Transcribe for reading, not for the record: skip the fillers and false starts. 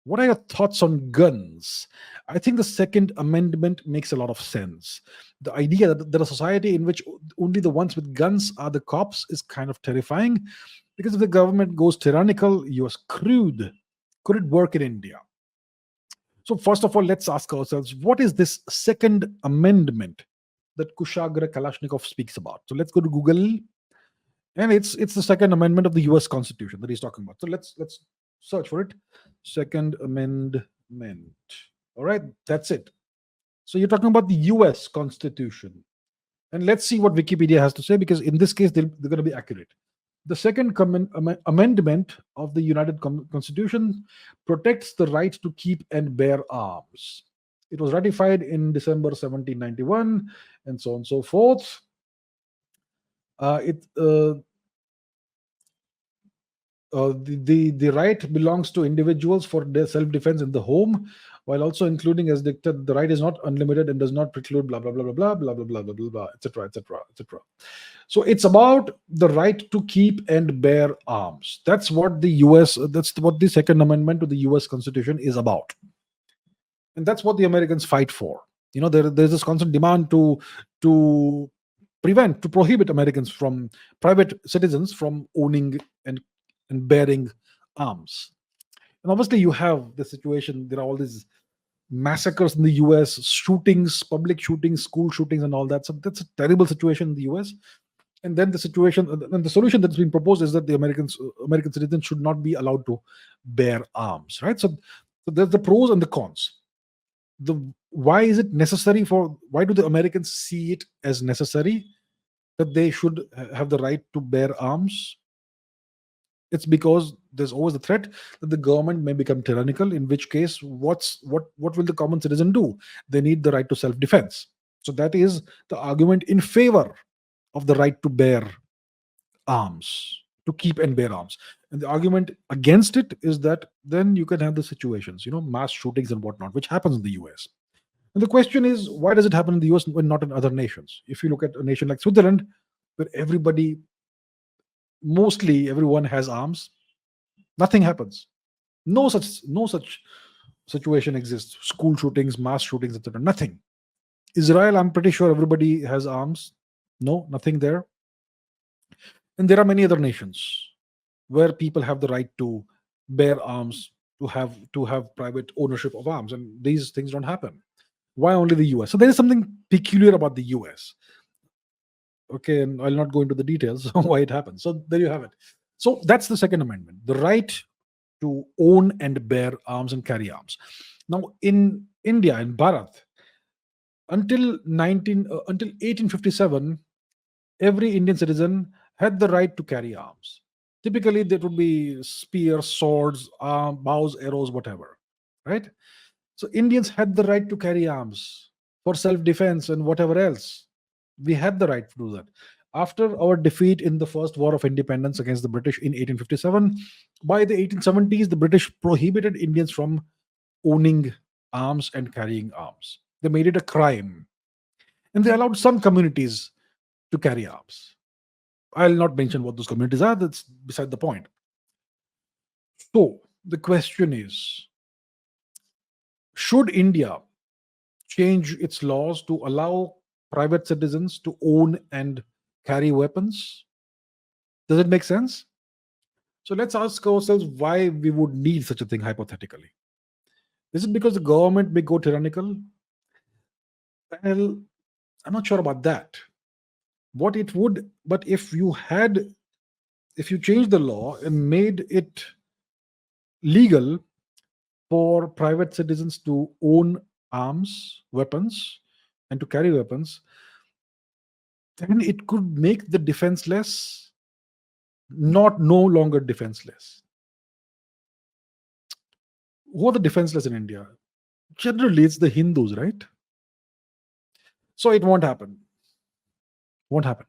What are your thoughts on guns? I think the Second Amendment makes a lot of sense. The idea that a society in which only the ones with guns are the cops is kind of terrifying, because if the government goes tyrannical, you're screwed. Could it work in India? So, first of all, let's ask ourselves, what is this Second Amendment that Kushagra Kalashnikov speaks about? So, let's go to Google, and it's the Second Amendment of the U.S. Constitution that he's talking about. So, let's search for it. Second Amendment. All right, that's it. So, you're talking about the U.S. Constitution, and let's see what Wikipedia has to say, because in this case, they're going to be accurate. The Second Amendment of the United Constitution protects the right to keep and bear arms. It was ratified in December 1791, and so on and so forth. The right belongs to individuals for their self-defense in the home, while also including as dictated, the right is not unlimited and does not preclude blah blah blah blah blah blah blah blah blah blah blah, etc., etc., etc. So it's about the right to keep and bear arms. That's what the Second Amendment to the U.S. Constitution is about, and that's what the Americans fight for. There's this constant demand to prohibit Americans from private citizens from owning and bearing arms. And obviously, you have the situation. There are all these massacres in the US, shootings, public shootings, school shootings, and all that. So that's a terrible situation in the US. And then the solution that's been proposed is that the American citizens should not be allowed to bear arms, right? So there's the pros and the cons. Why is it necessary why do the Americans see it as necessary that they should have the right to bear arms? It's because there's always the threat that the government may become tyrannical, in which case, what will the common citizen do? They need the right to self-defense. So that is the argument in favor of the right to bear arms, to keep and bear arms. And the argument against it is that then you can have the situations, mass shootings and whatnot, which happens in the US. And the question is, why does it happen in the US when not in other nations? If you look at a nation like Switzerland, where mostly everyone has arms, nothing happens. No such situation exists. School shootings, mass shootings, etc. Nothing. Israel, I'm pretty sure everybody has arms. No, nothing there. And there are many other nations where people have the right to bear arms, to have private ownership of arms, and these things don't happen. Why only the US? So there is something peculiar about the US. Okay, and I'll not go into the details of why it happens. So there you have it. So that's the Second Amendment, the right to own and bear arms and carry arms. Now, in India, in Bharat, until 1857, every Indian citizen had the right to carry arms. Typically, there would be spears, swords, bows, arrows, whatever, right? So Indians had the right to carry arms for self-defense and whatever else. We had the right to do that. After our defeat in the First War of Independence against the British in 1857, by the 1870s, the British prohibited Indians from owning arms and carrying arms. They made it a crime. And they allowed some communities to carry arms. I'll not mention what those communities are, that's beside the point. So the question is, should India change its laws to allow private citizens to own and carry weapons? Does it make sense? So let's ask ourselves why we would need such a thing hypothetically. Is it because the government may go tyrannical? Well, I'm not sure about that. What it would, but if you changed the law and made it legal for private citizens to own arms, weapons, and to carry weapons, then it could make the defenseless no longer defenseless. Who are the defenseless in India? Generally, it's the Hindus, right? So it won't happen. Won't happen.